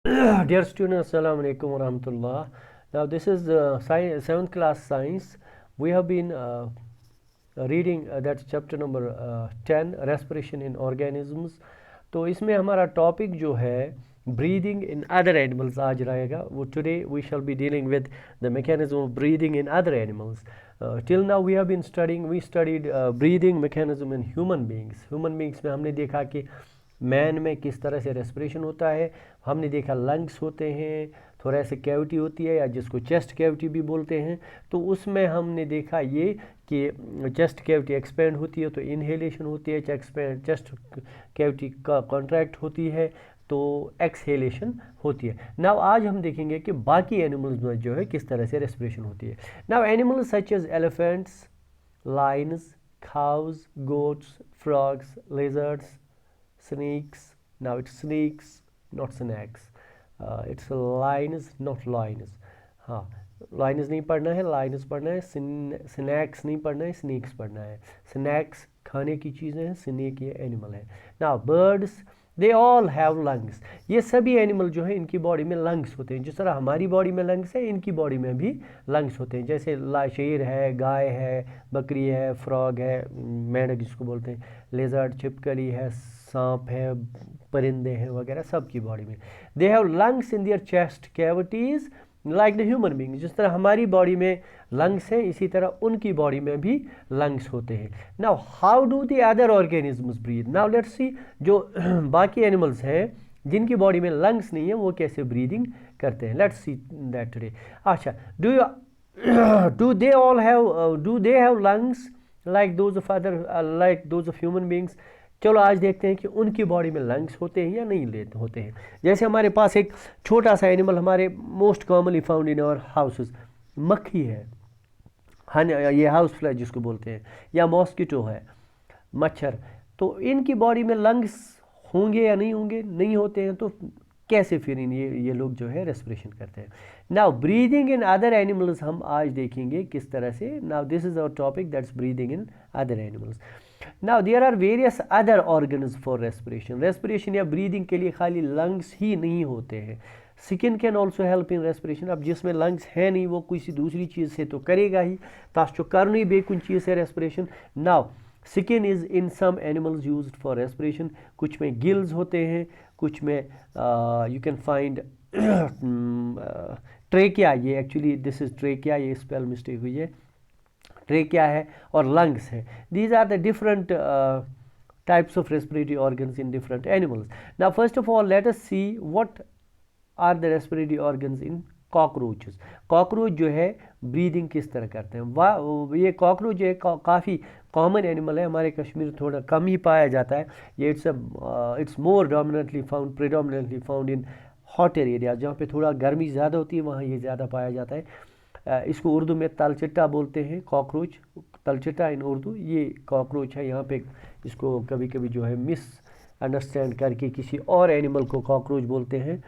Dear students, Assalamu alaikum wa rahmatullah. Now, this is 7th class science. We have been reading that chapter number 10, respiration in organisms. तो इसमें हमारा topic जो है breathing in other animals आज रहेगा. वो today we shall be dealing with the mechanism of breathing in other animals. Till now we have been we studied breathing mechanism in human beings में हमने देखा कि मैन में किस तरह से रेस्पिरेशन होता है. हमने देखा लंग्स होते हैं, थोरेसिक कैविटी होती है या जिसको चेस्ट कैविटी भी बोलते हैं. तो उसमें हमने देखा ये कि चेस्ट कैविटी एक्सपेंड होती है तो इनहेलेशन होती है, चेस्ट कैविटी का कॉन्ट्रैक्ट होती है तो एक्सहेलेशन होती है. नाउ आज हम देखेंगे कि बाकी एनिमल्स में जो है किस तरह से रेस्पिरेशन होती है. Now animals such as elephants, lions, cows, goats, frogs, lizards, snakes. Now it's snakes, not snacks. It's lions, not lions. हाँ, lions नहीं पढ़ना है, lions पढ़ना है. snacks नहीं पढ़ना है, snakes पढ़ना है. snacks खाने की चीज़ें हैं, snake ये एनिमल है. Now birds, they all have lungs. ये सभी एनिमल जो है इनकी बॉडी में लंग्स होते हैं. जिस तरह हमारी बॉडी में लंग्स है, इनकी बॉडी में भी लंग्स होते हैं. जैसे शेर है, गाय है, बकरी है, फ्रॉग है, मेंढक जिसको बोलते हैं, लेजर्ड, छिपकली है, सांप है, परिंदे हैं वगैरह, सबकी बॉडी में they have lungs in their chest cavities like the human being. जिस तरह हमारी बॉडी में लंग्स हैं, इसी तरह उनकी बॉडी में भी लंग्स होते हैं. Now how do the other organisms breathe. Now let's see जो बाकी एनिमल्स हैं जिनकी बॉडी में लंग्स नहीं है वो कैसे ब्रीदिंग करते हैं. Let's see that today. अच्छा, do they have lungs like those of human beings. चलो आज देखते हैं कि उनकी बॉडी में लंग्स होते हैं या नहीं होते हैं. जैसे हमारे पास एक छोटा सा एनिमल हमारे most commonly found in our houses, मक्खी है, ये हाउस फ्लाई जिसको बोलते हैं, या मॉस्किटो है, मच्छर. तो इनकी बॉडी में लंग्स होंगे या नहीं होंगे, नहीं होते हैं. तो कैसे फिर ये लोग जो है रेस्पिरेशन करते हैं. Now breathing in other animals हम आज देखेंगे किस तरह से. Now this is our topic, that's breathing in other animals. Now there are various other organs for respiration. Respiration या breathing के लिए खाली lungs ही नहीं होते हैं. Skin can also help in respiration. अब जिसमें lungs है नहीं वो किसी दूसरी चीज़ से तो करेगा ही. ताश्चो करनी बेकुन चीज़ से respiration. Now skin is in some animals used for respiration. कुछ में gills होते हैं, कुछ में you can find trachea. ये actually this is trachea, ये spell mistake हुई है. ट्रेकिया है और लंग्स है. These are the different types of respiratory organs in different animals. Now first of all let us see what are the respiratory organs in cockroaches. Cockroach जो है breathing किस तरह करते हैं. ये कॉकरोच जो है काफ़ी कॉमन एनिमल है. हमारे कश्मीर में थोड़ा कम ही पाया जाता है. ये it's more predominantly found in hotter area. जहाँ पे थोड़ा गर्मी ज़्यादा होती है वहाँ ये ज़्यादा पाया जाता है. इसको उर्दू में तलचिट्टा बोलते हैं. कॉकरोच, तलचिट्टा इन उर्दू, ये कॉकरोच है. यहाँ पे इसको कभी कभी जो है मिस अंडरस्टैंड करके किसी और एनिमल को कॉकरोच बोलते हैं,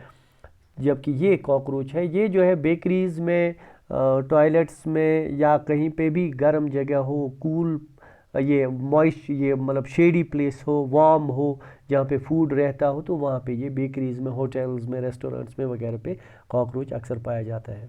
जबकि ये कॉकरोच है. ये जो है बेकरीज़ में, टॉयलेट्स में या कहीं पे भी गर्म जगह हो, कूल, ये मॉइस्ट, ये मतलब शेडी प्लेस हो, वार्म हो, जहाँ पे फूड रहता हो, तो वहाँ पे ये बेकरीज़ में, होटल्स में, रेस्टोरेंट्स में वगैरह पे कॉकरोच अक्सर पाया जाता है.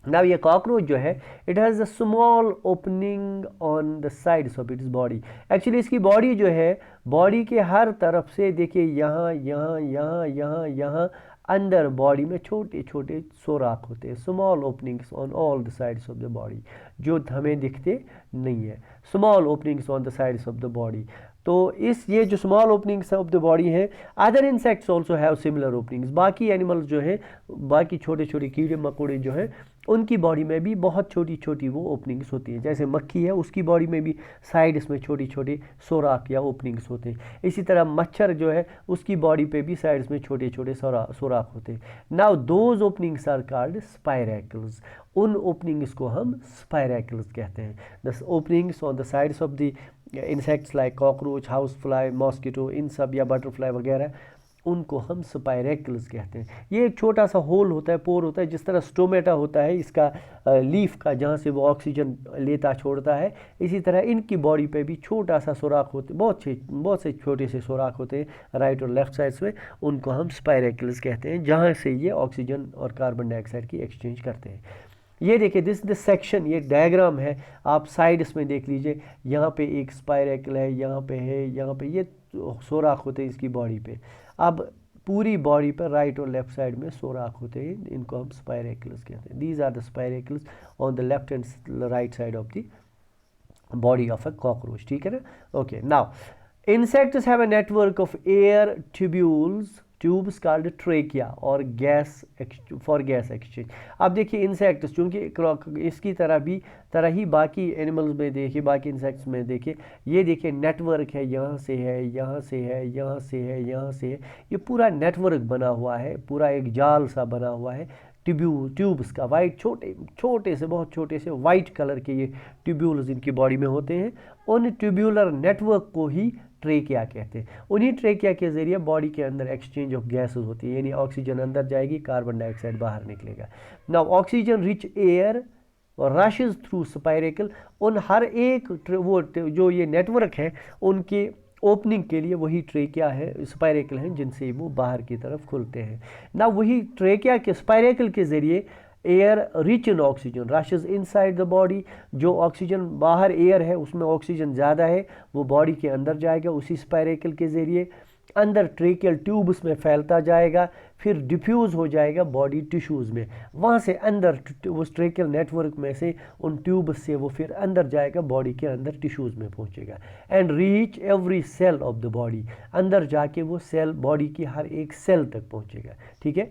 नाउ ये कॉकरोच जो है it has a small opening on the sides of its body. Actually इसकी बॉडी जो है, बॉडी के हर तरफ से देखिए यहाँ यहाँ यहाँ यहाँ यहाँ अंदर बॉडी में छोटे छोटे सोराख होते हैं. Small openings on all the sides of the body, जो हमें दिखते नहीं है. Small openings on the sides of the body. तो ये जो small openings of the body हैं, other insects also have similar openings. बाकी एनिमल्स जो हैं, बाकी छोटे छोटे कीड़े मकोड़े जो हैं, उनकी बॉडी में भी बहुत छोटी छोटी वो ओपनिंग्स होती हैं. जैसे मक्खी है, उसकी बॉडी में भी साइड्स में छोटी छोटी सोराख या ओपनिंग्स होते हैं. इसी तरह मच्छर जो है उसकी बॉडी पे भी साइड्स में छोटे छोटे सोराख होते हैं. Now those openings are called spiracles. उन ओपनिंग्स को हम स्पाइरेकल्स कहते हैं. The openings on the sides of the insects like cockroach, house fly, mosquito, इन सब, या बटरफ्लाई वगैरह, उनको हम स्पाइरेकल्स कहते हैं। ये एक छोटा सा होल होता है, पोर होता है, जिस तरह स्टोमेटा होता है इसका लीफ का, जहाँ से वो ऑक्सीजन लेता छोड़ता है, इसी तरह इनकी बॉडी पे भी छोटा सा सुराख होते, बहुत से छोटे से सुराख होते हैं राइट और लेफ्ट साइड्स में, उनको हम स्पाइरेकल्स कहते हैं, जहाँ से ये ऑक्सीजन और कार्बन डाइऑक्साइड की एक्सचेंज करते हैं। ये देखिए दिस सेक्शन, ये डायग्राम है, आप साइड्स में देख लीजिए, यहाँ पे एक स्पाइरेकल है, यहाँ पे है, यहाँ पे ये सुराख होते हैं इसकी बॉडी पे। अब पूरी बॉडी पर राइट और लेफ्ट साइड में सुराख होते हैं, इनको हम स्पाइरेकल्स कहते हैं। These are the spiracles on the left and right side of the body of a cockroach, ठीक है ना। Okay, now insects have a network of air tubes called trachea और gas for gas exchange। अब देखिए insects, चूँकि इसकी तरह ही बाकी एनिमल्स में देखिए, बाकी इंसेक्ट्स में देखिए, ये देखिए नेटवर्क है, यहाँ से है, यहाँ से है, यहाँ से है, यहाँ से है, ये पूरा नेटवर्क बना हुआ है, पूरा एक जाल सा बना हुआ है ट्यूब्स का। वाइट छोटे से, बहुत छोटे से वाइट कलर के ये ट्यूब्यूल्स इनकी बॉडी में होते हैं। उन ट्यूब्यूलर नेटवर्क को ही ट्रेकिया कहते हैं। उन्हीं ट्रेकिया के जरिए बॉडी के अंदर एक्सचेंज ऑफ गैसेस होती है, यानी ऑक्सीजन अंदर जाएगी, कार्बन डाइऑक्साइड बाहर निकलेगा। Now oxygen rich air rashes through spiracle, उन हर एक वो जो ये नेटवर्क है उनके ओपनिंग के लिए वही ट्रेकिया है, स्पाइरेकल हैं, जिनसे वो बाहर की तरफ खुलते हैं ना। वही ट्रेकिया के स्पाइरेकल के ज़रिए air rich in oxygen rashes inside the body, जो ऑक्सीजन बाहर एयर है उसमें ऑक्सीजन ज़्यादा है, वो बॉडी के अंदर जाएगा उसी स्पाइरेकल के ज़रिए, अंदर ट्रेकियल ट्यूब्स में फैलता जाएगा, फिर डिफ्यूज़ हो जाएगा बॉडी टिश्यूज़ में, वहाँ से अंदर उस ट्रेकियल नेटवर्क में से उन ट्यूब्स से वो फिर अंदर जाएगा, बॉडी के अंदर टिश्यूज़ में पहुँचेगा and reach every cell of the body, अंदर जाके वो सेल बॉडी की हर एक सेल तक पहुँचेगा, ठीक है।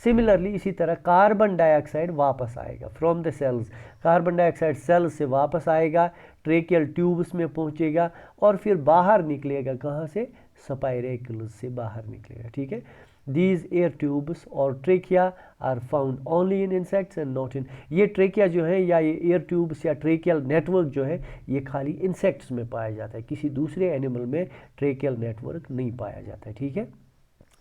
सिमिलरली इसी तरह कार्बन डाइऑक्साइड वापस आएगा from the cells, carbon dioxide cells से वापस आएगा, ट्रेकियल ट्यूब्स में पहुँचेगा और फिर बाहर निकलेगा, कहाँ से, स्पाइरेकल्स से बाहर निकलेगा, ठीक है। These air tubes और trachea are found only in insects and not in, ये ट्रेकिया जो है या ये एयर ट्यूब्स या ट्रेकियल नेटवर्क जो है ये खाली इंसेक्ट्स में पाया जाता है, किसी दूसरे एनिमल में ट्रेकियल नेटवर्क नहीं पाया जाता है, ठीक है।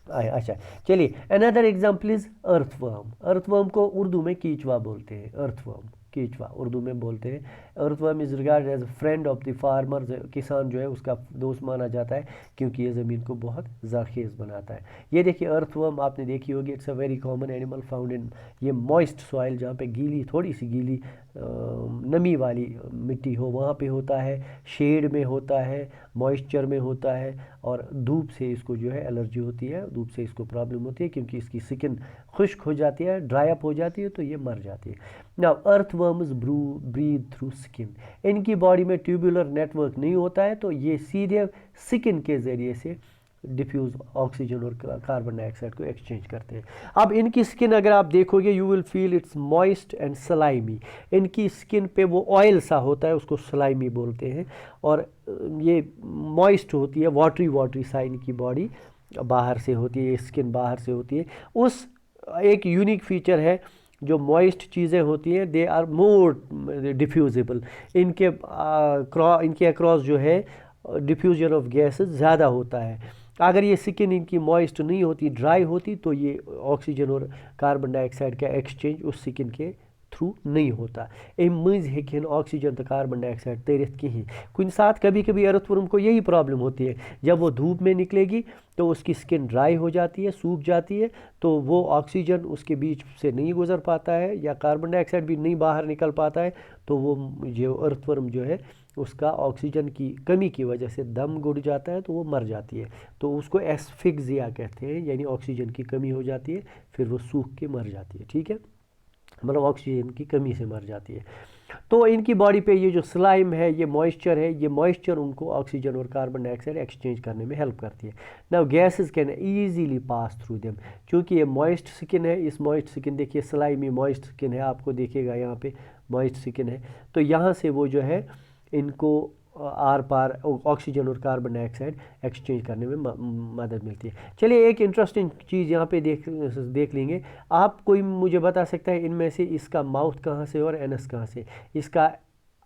अच्छा चलिए, another example is earthworm. Earthworm को उर्दू में कीचवा बोलते हैं, अर्थवर्म कीचवा उर्दू में बोलते हैं। Earthworm is regarded as friend of the farmer, किसान जो है उसका दोस्त माना जाता है क्योंकि ये ज़मीन को बहुत ज़रखेज़ बनाता है। ये देखिए अर्थवर्म आपने देखी होगी, it's a very common animal found in ये मॉइस्ट सॉइल, जहाँ पे गीली, थोड़ी सी गीली नमी वाली मिट्टी हो वहाँ पे होता है, शेड में होता है, मॉइस्चर में होता है, और धूप से इसको जो है एलर्जी होती है, धूप से इसको प्रॉब्लम होती है क्योंकि इसकी स्किन खुश्क हो जाती है, ड्राई अप हो जाती है, तो ये मर जाती है। Now earthworms breathe through skin, इनकी बॉडी में ट्यूबुलर नेटवर्क नहीं होता है, तो ये सीधे स्किन के ज़रिए से डिफ्यूज़ ऑक्सीजन और कार्बन डाइऑक्साइड को एक्सचेंज करते हैं। अब इनकी स्किन अगर आप देखोगे you will feel it's moist and slimy, इनकी स्किन पे वो ऑयल सा होता है, उसको स्लाइमी बोलते हैं, और ये मॉइस्ट होती है, वाटरी सा इनकी बॉडी बाहर से होती है, स्किन बाहर से होती है। उस एक यूनिक फीचर है, जो मॉइस्ट चीज़ें होती हैं दे आर मोर डिफ्यूजिबल, इनके अक्रॉस जो है डिफ्यूजन ऑफ गैसेस ज़्यादा होता है। अगर ये स्किन इनकी मॉइस्ट नहीं होती, ड्राई होती, तो ये ऑक्सीजन और कार्बन डाइऑक्साइड का एक्सचेंज उस स्किन के थ्रू नहीं होता। अम मज हेन ऑक्सीजन तो कार्बन डाइऑक्साइड तरित कहीं कुछ साथ, कभी कभी अर्थवर्म को यही प्रॉब्लम होती है, जब वो धूप में निकलेगी तो उसकी स्किन ड्राई हो जाती है, सूख जाती है, तो वो ऑक्सीजन उसके बीच से नहीं गुजर पाता है या कार्बन डाइऑक्साइड भी नहीं बाहर निकल पाता है, तो वो जो अर्थवर्म जो है उसका ऑक्सीजन की कमी की वजह से दम घुट जाता है, तो वो मर जाती है, तो उसको एस्फिक्सिया कहते हैं, यानी ऑक्सीजन की कमी हो जाती है, फिर वो सूख के मर जाती है, ठीक है, मतलब ऑक्सीजन की कमी से मर जाती है। तो इनकी बॉडी पे ये जो स्लाइम है, ये मॉइस्चर है, ये मॉइस्चर उनको ऑक्सीजन और कार्बन डाइऑक्साइड एक्सचेंज करने में हेल्प करती है। Now gases can easily pass through them, क्योंकि ये मॉइस्ट स्किन है, इस मॉइस्ट स्किन देखिए स्लाइमी मॉइस्ट स्किन है, आपको देखिएगा यहाँ पे मॉइस्ट स्किन है, तो यहाँ से वो जो है इनको आर पार ऑक्सीजन और कार्बन डाइऑक्साइड एक्सचेंज करने में मदद मिलती है। चलिए एक इंटरेस्टिंग चीज़ यहाँ पे देख लेंगे। आप कोई मुझे बता सकता है इनमें से इसका माउथ कहाँ से और एनस कहाँ से? इसका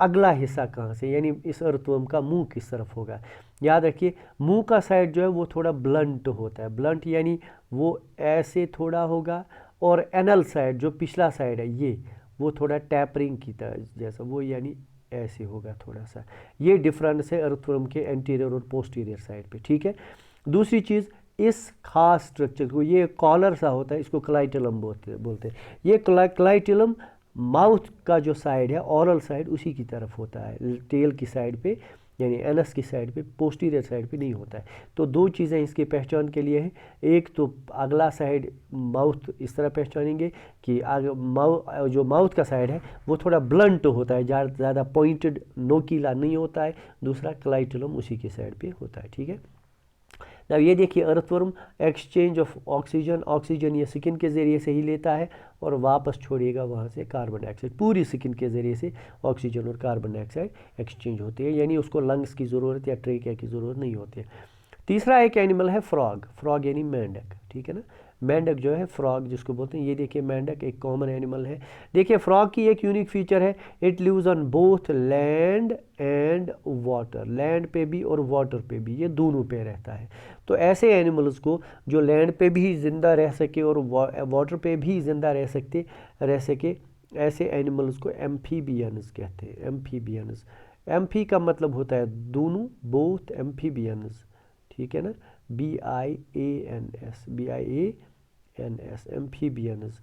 अगला हिस्सा कहाँ से, यानी इस अर्थवर्म का मुंह किस तरफ होगा। याद रखिए मुंह का साइड जो है वो थोड़ा ब्लंट होता है, ब्लंट यानी वो ऐसे थोड़ा होगा, और एनल साइड जो पिछला साइड है ये वो थोड़ा टैपरिंग की तरह जैसा, वो यानी ऐसे होगा थोड़ा सा। ये डिफरेंस है अर्थवर्म के एंटीरियर और पोस्टीरियर साइड पे, ठीक है। दूसरी चीज़, इस खास स्ट्रक्चर को, ये कॉलर सा होता है, इसको क्लाइटेलम बोलते हैं। ये क्लाइटेलम माउथ का जो साइड है, ओरल साइड, उसी की तरफ होता है, टेल की साइड पे यानी एनस की साइड पे, पोस्टीरियर साइड पे नहीं होता है। तो दो चीज़ें इसकी पहचान के लिए हैं, एक तो अगला साइड माउथ इस तरह पहचानेंगे कि जो माउथ का साइड है वो थोड़ा ब्लंट होता है, ज़्यादा पॉइंटेड नोकीला नहीं होता है। दूसरा क्लाइटेलम उसी के साइड पे होता है, ठीक है। अब ये देखिए अर्थवर्म एक्सचेंज ऑफ ऑक्सीजन ये स्किन के ज़रिए से ही लेता है और वापस छोड़िएगा वहाँ से कार्बन डाइऑक्साइड, पूरी स्किन के ज़रिए से ऑक्सीजन और कार्बन डाइऑक्साइड एक्सचेंज होती है, यानी उसको लंग्स की ज़रूरत या ट्रेकिया की ज़रूरत नहीं होती है। तीसरा एक एनिमल है फ्रॉग यानी मेंढक, ठीक है ना। मेंढक जो है फ्रॉग जिसको बोलते हैं, ये देखिए मेंढक एक कॉमन एनिमल है। देखिए फ्रॉग की एक यूनिक फीचर है, it lives on both land and water, land पे भी और वाटर पे भी, ये दोनों पे रहता है। तो ऐसे एनिमल्स को जो लैंड पे भी ज़िंदा रह सके और वाटर पे भी ज़िंदा रह सके, ऐसे एनिमल्स को एम्फीबियंस कहते हैं। एम्फीबियंस, एम्फी का मतलब होता है दोनों, बोथ एम्फीबियंस, ठीक है ना, BIANS, एम्फीबियंस।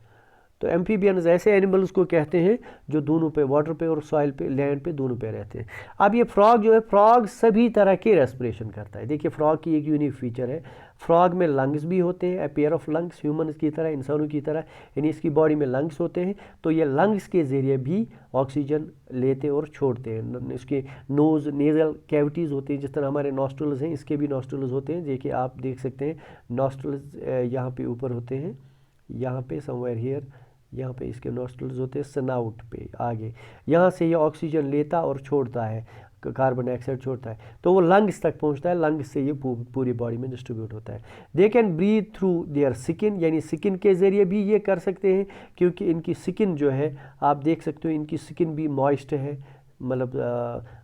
तो एम्फीबियंस ऐसे एनिमल्स को कहते हैं जो दोनों पे, वाटर पे और सॉइल पे, लैंड पे, दोनों पे रहते हैं। अब ये फ्रॉग जो है, फ्रॉग सभी तरह के रेस्पिरेशन करता है। देखिए फ्रॉग की एक यूनिक फीचर है, फ्रॉग में लंग्स भी होते हैं, a pair of lungs, humans की तरह, इंसानों की तरह, यानी इसकी बॉडी में लंग्स होते हैं। तो ये लंग्स के ज़रिए भी ऑक्सीजन लेते और छोड़ते हैं। इसके नोज़, नेज़ल कैविटीज़ होती हैं, जिस तरह हमारे नॉस्ट्रल्स हैं, इसके भी नॉस्ट्रल्स होते हैं। देखिए आप देख सकते हैं नॉस्ट्रल्स यहाँ पे ऊपर होते हैं, यहाँ पे समवेयर हियर, यहाँ पे इसके नॉस्ट्रल्स होते हैं स्नाउट पे आगे, यहाँ से ये ऑक्सीजन लेता और छोड़ता है, कार्बन डाइऑक्साइड छोड़ता है, तो वो लंग्स तक पहुँचता है, लंग्स से ये पूरी बॉडी में डिस्ट्रीब्यूट होता है। They can breathe through their skin, यानी स्किन के ज़रिए भी ये कर सकते हैं, क्योंकि इनकी स्किन जो है आप देख सकते हो, इनकी स्किन भी मॉइस्ट है, मतलब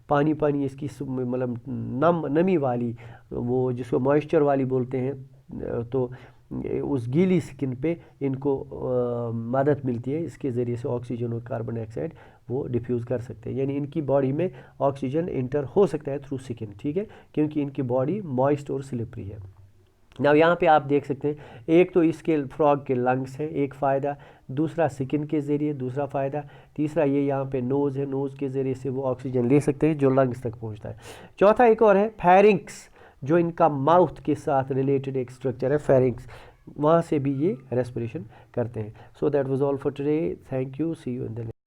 पानी इसकी मतलब नमी वाली, वो जिसको मॉइस्चर वाली बोलते हैं। तो उस गीली स्किन पे इनको मदद मिलती है, इसके ज़रिए से ऑक्सीजन और कार्बन डाइऑक्साइड वो डिफ्यूज़ कर सकते हैं, यानी इनकी बॉडी में ऑक्सीजन इंटर हो सकता है थ्रू स्किन, ठीक है, क्योंकि इनकी बॉडी मॉइस्ट और स्लिपरी है। ना यहाँ पे आप देख सकते हैं, एक तो इसके फ्रॉग के लंग्स हैं, एक फ़ायदा, दूसरा स्किन के ज़रिए, दूसरा फ़ायदा, तीसरा ये यहाँ पे नोज़ है, नोज़ के ज़रिए से वो ऑक्सीजन ले सकते हैं जो लंग्स तक पहुँचता है। चौथा एक और है फेरिंक्स, जो इनका माउथ के साथ रिलेटेड एक स्ट्रक्चर है फेरिंक्स, वहाँ से भी ये रेस्पिरेशन करते हैं। So that was all for today, thank you, see you in the